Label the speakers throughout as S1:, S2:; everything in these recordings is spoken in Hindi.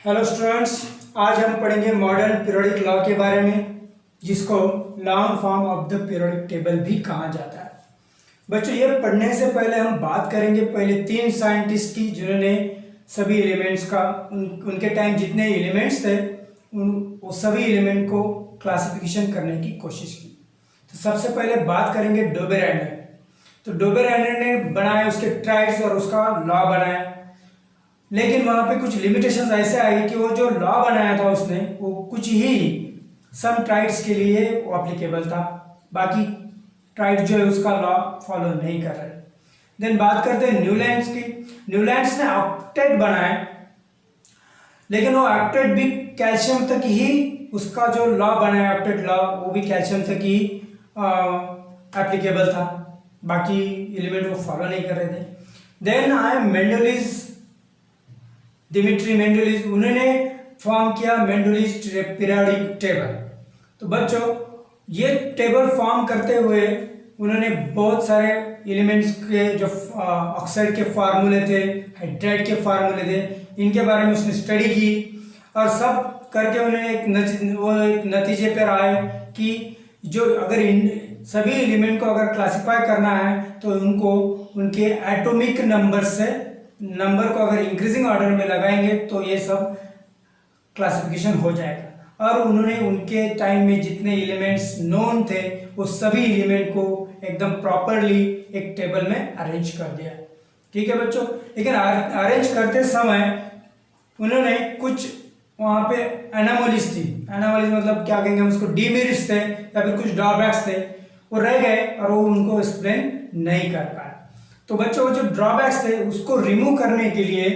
S1: हेलो स्टूडेंट्स, आज हम पढ़ेंगे मॉडर्न पीरियोडिक लॉ के बारे में, जिसको long form of the periodic table भी कहा जाता है। बच्चों, ये पढ़ने से पहले हम बात करेंगे पहले तीन साइंटिस्ट की, जिन्होंने सभी एलिमेंट्स का उनके टाइम जितने एलिमेंट्स थे वो सभी एलिमेंट को क्लासिफिकेशन करने की कोशिश की। तो सबसे पहले बात करेंगे डोबेरेंडर। तो डोबेरेंडर ने बनाया उसके ट्राइड्स और उसका लॉ बनाया, लेकिन वहां पे कुछ लिमिटेशंस ऐसे आई कि वो जो लॉ बनाया था उसने, वो कुछ ही सम ट्राइड्स के लिए वो एप्लीकेबल था, बाकी ट्राइड जो है उसका लॉ फॉलो नहीं कर रहे। देन बात करते हैं न्यूलैंड्स की। न्यूलैंड्स ने ऑक्टेट बनाया, लेकिन वो ऑक्टेट भी कैल्शियम तक ही, उसका जो लॉ बनाया ऑक्टेट लॉ, वो भी कैल्शियम तक ही एप्लीकेबल था, बाकी एलिमेंट वो फॉलो नहीं कर रहे थे। देन आए मेंडलिस, डिमिट्री मेंडलिस, उन्होंने फॉर्म किया मेंडलिस पीरियोडिक टेबल। तो बच्चों, ये टेबल फॉर्म करते हुए उन्होंने बहुत सारे एलिमेंट्स के जो ऑक्साइड के फार्मूले थे, हाइड्राइड के फार्मूले थे, इनके बारे में उसने स्टडी की और सब करके उन्होंने एक नतीजे पर आए कि जो अगर सभी एलिमेंट को अगर क्लासिफाई करना है तो उनको उनके एटॉमिक नंबर को अगर इंक्रीजिंग ऑर्डर में लगाएंगे तो ये सब क्लासिफिकेशन हो जाएगा। और उन्होंने उनके टाइम में जितने एलिमेंट्स नोन थे वो सभी एलिमेंट को एकदम प्रॉपरली एक टेबल में अरेंज कर दिया। ठीक है बच्चों, लेकिन अरेंज करते समय उन्होंने कुछ वहाँ पे एनामोलीज थी। एनामोलीज मतलब क्या कहेंगे हम उसको, डीमेरिट्स थे या फिर कुछ ड्रॉबैक्स थे, वो रह गए और वो उनको एक्सप्लेन नहीं कर पाए। तो बच्चों, जो ड्रॉबैक्स थे उसको रिमूव करने के लिए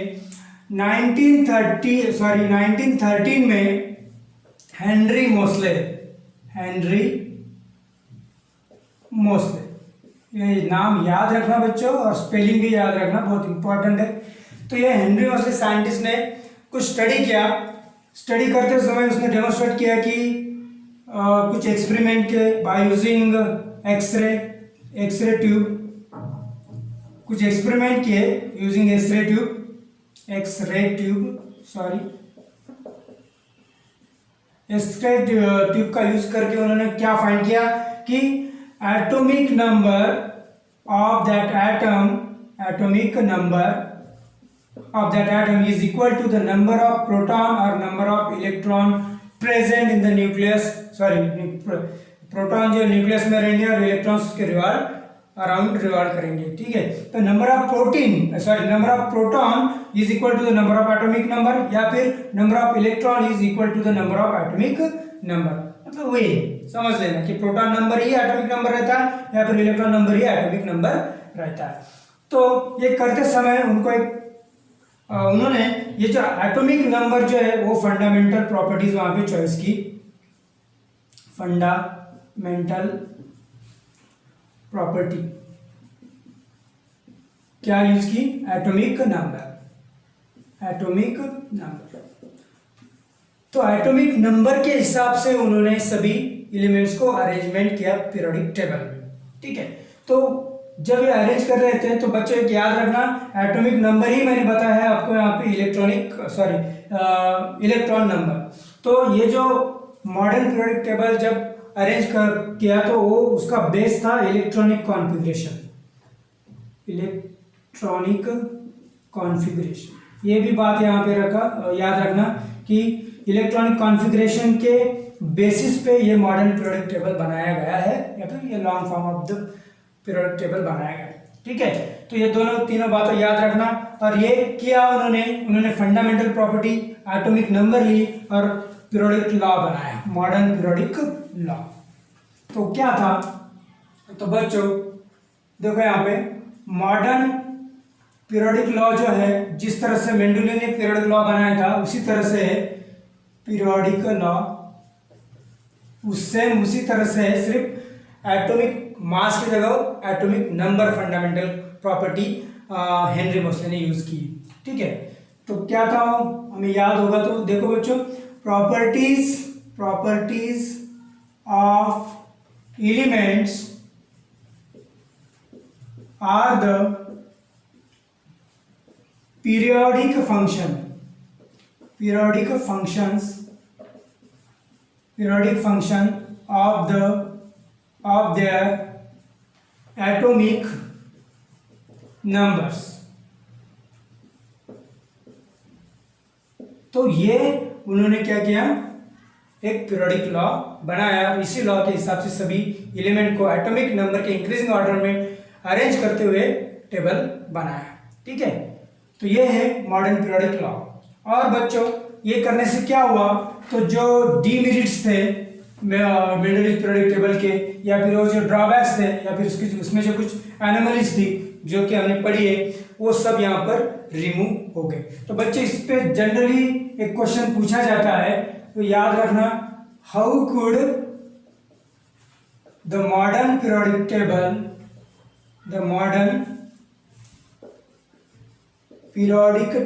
S1: 1913 में हेनरी मोस्ले, ये नाम याद रखना बच्चों, और स्पेलिंग भी याद रखना, बहुत इंपॉर्टेंट है। तो ये हेनरी मोस्ले साइंटिस्ट ने कुछ स्टडी किया। स्टडी करते समय उसने डेमोन्स्ट्रेट किया कि कुछ एक्सपेरिमेंट के बाय यूजिंग एक्सरे ट्यूब, कुछ एक्सपेरिमेंट किए यूजिंग एक्सरे ट्यूब का यूज करके उन्होंने क्या फाइंड किया कि atomic number of that atom is equal to the number of proton और number of electron present in the nucleus. Proton जो न्यूक्लियस में रहेंगे और इलेक्ट्रॉन्स उसके अराउंड रिवॉल्व करेंगे। ठीक है, तो number of proton is equal to the number of atomic number, या फिर number of electron is equal to the number of atomic number. मतलब वही समझ लेना कि प्रोटॉन नंबर ही एटॉमिक नंबर रहता है या फिर इलेक्ट्रॉन नंबर ही एटॉमिक नंबर रहता है। तो ये करते समय उन्होंने ये जो एटॉमिक नंबर जो है वो फंडामेंटल प्रॉपर्टीज वहां पे चॉइस की। फंडामेंटल प्रॉपर्टी क्या यूज की? Atomic number. तो एटॉमिक नंबर के हिसाब से उन्होंने सभी एलिमेंट्स को अरेंजमेंट किया पीरियोडिक टेबल में। ठीक है, तो जब ये अरेंज कर रहे थे तो बच्चों एक याद रखना, एटॉमिक नंबर ही मैंने बताया है आपको यहाँ पे इलेक्ट्रॉन नंबर। तो ये जो मॉडर्न पीरियोडिक टेबल जब अरेंज किया तो वो उसका बेस था इलेक्ट्रॉनिक कॉन्फ़िगरेशन। ये भी बात यहाँ पे याद रखना कि इलेक्ट्रॉनिक कॉन्फ़िगरेशन के बेसिस पे ये मॉडर्न पीरियोडिक टेबल बनाया गया है, या फिर ये long form of the periodic table बनाया गया है। तीनों बातें याद रखना। और ये किया उन्होंने फंडामेंटल प्रॉपर्टी, एटॉमिक नंबर ली और पीरियोडिक लॉ बनाया, मॉडर्न पीरियोडिक लॉ। तो क्या था? तो बच्चों देखो यहाँ पे मॉडर्न पीरियोडिक लॉ जो है, जिस तरह से मेंडुले ने पीरियोडिक लॉ बनाया था उसी तरह से पीरियोडिक लॉ उसी तरह से है, सिर्फ एटॉमिक मास की जगह atomic number fundamental property Henry Moseley ने यूज की। ठीक है, तो क्या था हमें याद होगा। तो देखो बच्चों, properties of elements are the periodic function periodic function of their atomic numbers। तो ये उन्होंने क्या किया, एक पीरियोडिक लॉ बनाया। इसी लॉ के हिसाब से सभी एलिमेंट को एटॉमिक नंबर के इंक्रीजिंग ऑर्डर में अरेंज करते हुए टेबल बनाया। ठीक है, तो ये है मॉडर्न पीरियोडिक लॉ। और बच्चों ये करने से क्या हुआ, तो जो डीमेरिट्स थे मेंडलीव पीरियोडिक टेबल के, या फिर वो जो ड्रॉबैक्स थे, या फिर उसमें जो कुछ एनोमलीज थी जो कि हमने पढ़ी है, वो सब यहाँ पर रिमूव हो गए। तो बच्चे इस पे जनरली एक क्वेश्चन पूछा जाता है, तो याद रखना, how could the modern periodic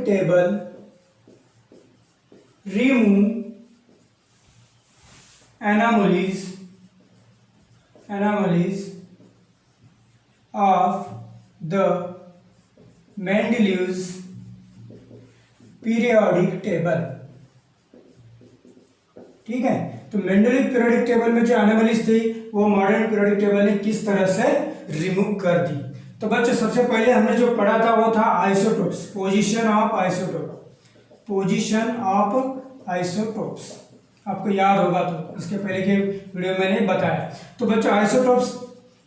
S1: table remove anomalies of the Mendeleev's periodic table। ठीक है, तो मेंडलीव पीरियोडिक टेबल में जो एनोमलीज थी वो मॉडर्न पीरियोडिक टेबल ने किस तरह से रिमूव कर दी। तो बच्चों सबसे पहले हमने जो पढ़ा था वो था आइसोटोप्स, पोजीशन ऑफ आइसोटोप्स। आपको याद होगा, तो इसके पहले के वीडियो में मैंने बताया। तो बच्चों आइसोटोप्स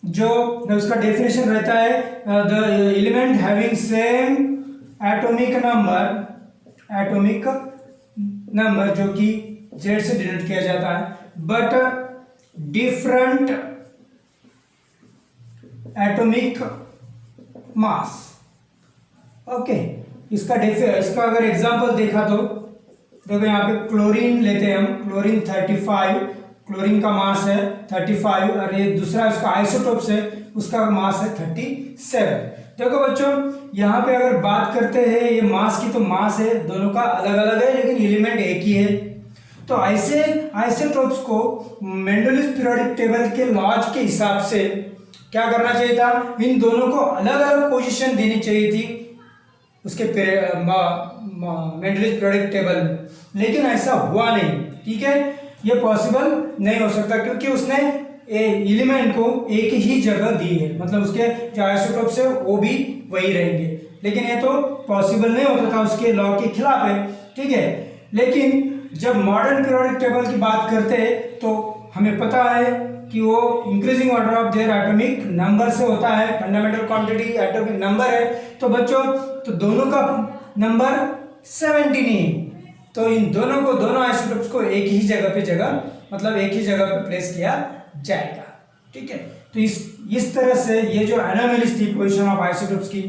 S1: जो उसका डेफिनेशन रहता है, the element having same atomic number जो कि Z से डिनोट किया जाता है, but different atomic mass. Okay, इसका अगर एग्जांपल देखा तो देखो यहाँ पे क्लोरीन लेते हैं हम, क्लोरीन 35, क्लोरीन का मास है 35, और ये दूसरा इसका आइसोटोप्स है, उसका मास है 37। देखो बच्चों यहाँ पे अगर बात करते हैं ये मास की, तो मास है दोनों का अलग अलग है, लेकिन एलिमेंट एक ही है। तो ऐसे आइसोटोप्स को मेंडलीव पीरियोडिक टेबल के लॉज के हिसाब से क्या करना चाहिए था, इन दोनों को अलग अलग पोजीशन देनी चाहिए थी उसके मेंडलीव पीरियोडिक टेबल में, लेकिन ऐसा हुआ नहीं। ठीक है, ये पॉसिबल नहीं हो सकता, क्योंकि उसने एलिमेंट को एक ही जगह दी है, मतलब उसके जो आइसोटोप्स है वो भी वही रहेंगे, लेकिन ये तो पॉसिबल नहीं होता था, उसके लॉ के खिलाफ है। ठीक है, लेकिन जब मॉडर्न पीरियोडिक टेबल की बात करते हैं तो हमें पता है कि वो increasing order of their atomic number से होता है, फंडामेंटल क्वांटिटी एटॉमिक नंबर है। तो बच्चों तो दोनों का नंबर 17 है, तो इन दोनों आइसोटोप्स को एक ही जगह मतलब एक ही जगह पे प्लेस किया जाएगा। ठीक है, तो इस तरह से ये जो एनोमलीज थी पोजीशन ऑफ आइसोटोप्स की,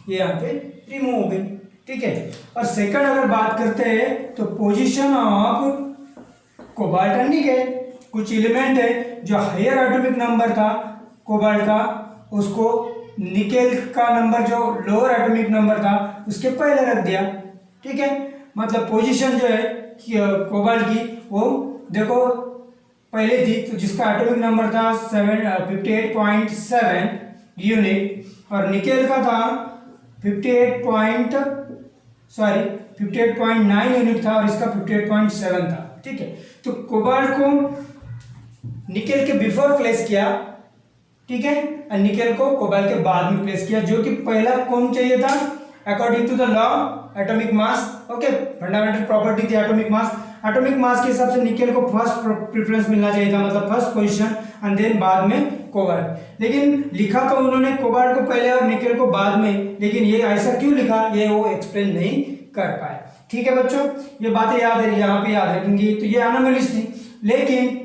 S1: ये यहाँ पे रिमूव हो गई। ठीक है, और सेकंड अगर बात करते हैं तो position of cobalt and nickel. कुछ एलिमेंट है जो हायर एटॉमिक नंबर था कोबाल्ट का, उसको निकेल का नंबर जो लोअर एटॉमिक नंबर था उसके पहले रख दिया। ठीक है, मतलब पोजीशन जो है कोबाल्ट की वो देखो पहले थी, तो जिसका एटॉमिक नंबर था 58.7 यूनिट, और निकेल का था 58.9 यूनिट था, और इसका 58.7 था। ठीक है, तो कोबाल्ट को निकेल के बिफोर प्लेस किया, ठीक है, और निकेल को कोबाल्ट के बाद में प्लेस किया, जो कि पहला कौन चाहिए था according to the law atomic mass. Okay, fundamental property थी एटॉमिक मास। एटॉमिक मास के हिसाब से निकेल को फर्स्ट प्रेफरेंस मिलना चाहिए था, मतलब फर्स्ट पोजीशन, एंड देन बाद में कोबाल्ट। लेकिन लिखा तो उन्होंने कोबाल्ट को पहले और निकेल को बाद में, लेकिन ये ऐसा क्यों लिखा ये वो एक्सप्लेन नहीं कर पाए। ठीक है बच्चों, ये बातें याद है, यहाँ पे याद रखेंगी। तो ये एनोमलीज थी, लेकिन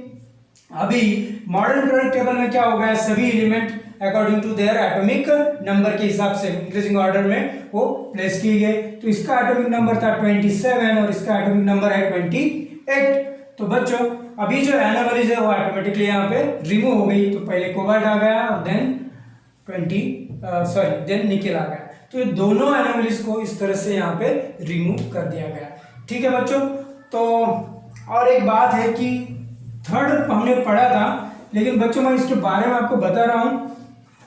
S1: अभी मॉडर्न पीरियोडिक टेबल में क्या हो गया, सभी element according to their atomic number के हिसाब से इंक्रीजिंग ऑर्डर में वो प्लेस किए गए। तो इसका एटॉमिक नंबर था 27 और इसका एटॉमिक नंबर है 28। तो बच्चों अभी जो एनोमलीज है वो ऑटोमेटिकली यहाँ पे रिमूव हो गई। तो पहले कोबाल्ट आ गया और देन निकेल आ गया। तो ये दोनों एनोमलीज को इस तरह से यहाँ पे रिमूव कर दिया गया। ठीक है बच्चों, तो और एक बात है कि थर्ड हमने पढ़ा था, लेकिन बच्चों मैं इसके बारे में आपको बता रहा हूँ,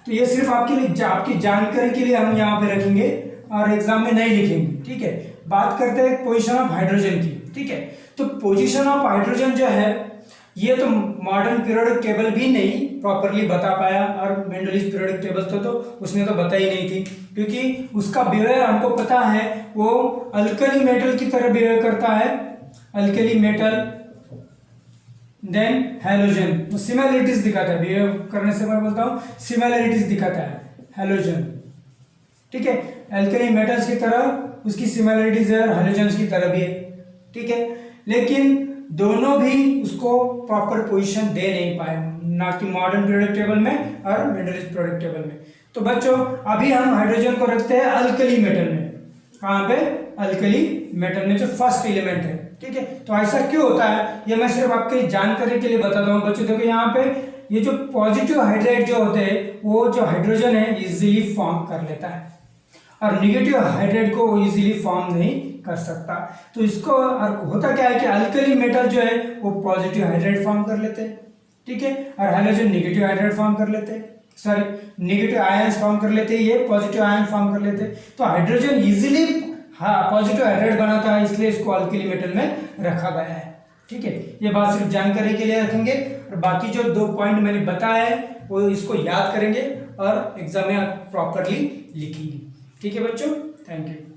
S1: तो ये सिर्फ आपके लिए आपकी जानकारी के लिए हम यहाँ पे रखेंगे और एग्जाम में नहीं लिखेंगे। ठीक है, बात करते हैं पोजीशन ऑफ हाइड्रोजन की, ठीक है। तो पोजीशन ऑफ हाइड्रोजन जो है ये तो मॉडर्न पीरियोडिक टेबल भी नहीं प्रॉपरली बता पाया, और मेंडलीज पीरियोडिक टेबल तो उसने तो बताई नहीं थी, क्योंकि उसका बिहेवियर हमको पता है वो अल्कली मेटल की तरह बिहेव करता है, अल्कली मेटल देन हैलोजन, वो सिमिलरिटीज दिखाता है, बिहेव करने से मैं बोलता हूँ सिमिलरिटीज दिखाता है हैलोजन, ठीक है। अल्कली मेटल्स की तरह उसकी सिमिलरिटीज है और हैलोजन्स की तरह भी है, ठीक है। लेकिन दोनों भी उसको प्रॉपर पोजीशन दे नहीं पाए, ना कि मॉडर्न पीरियोडिक टेबल में और मेंडलीज पीरियोडिक टेबल में। तो बच्चों अभी हम हाइड्रोजन को रखते हैं अल्कली मेटल में, कहाँ पे, अल्कली मेटल में जो फर्स्ट एलिमेंट है, ठीक है। तो ऐसा क्यों होता है ये मैं सिर्फ आपके जानकारी के लिए बताता हूँ बच्चों। देखो यहाँ पे ये जो पॉजिटिव हाइड्राइड जो होते हैं वो जो हाइड्रोजन है इजीली फॉर्म कर लेता है, और निगेटिव हाइड्राइड को वो इजीली फॉर्म नहीं कर सकता। तो इसको होता क्या है कि अल्कली मेटल जो है वो पॉजिटिव हाइड्राइड फॉर्म कर लेते हैं, ठीक है, और हैलोजन निगेटिव हाइड्राइड फॉर्म कर लेते हैं, सॉरी निगेटिव आयंस फॉर्म कर लेते हैं, ये पॉजिटिव आयन फॉर्म कर लेते हैं। तो हाइड्रोजन इजीली पॉजिटिव हाइड्राइड बनाता है, इसलिए इसको अल्कली मेटल में रखा गया है, ठीक है। ये बात सिर्फ जानकारी के लिए रखेंगे, और बाकी जो 2 पॉइंट मैंने बताया है वो इसको याद करेंगे और एग्जाम में आप प्रॉपरली लिखेंगे, ठीक है बच्चों। Thank you.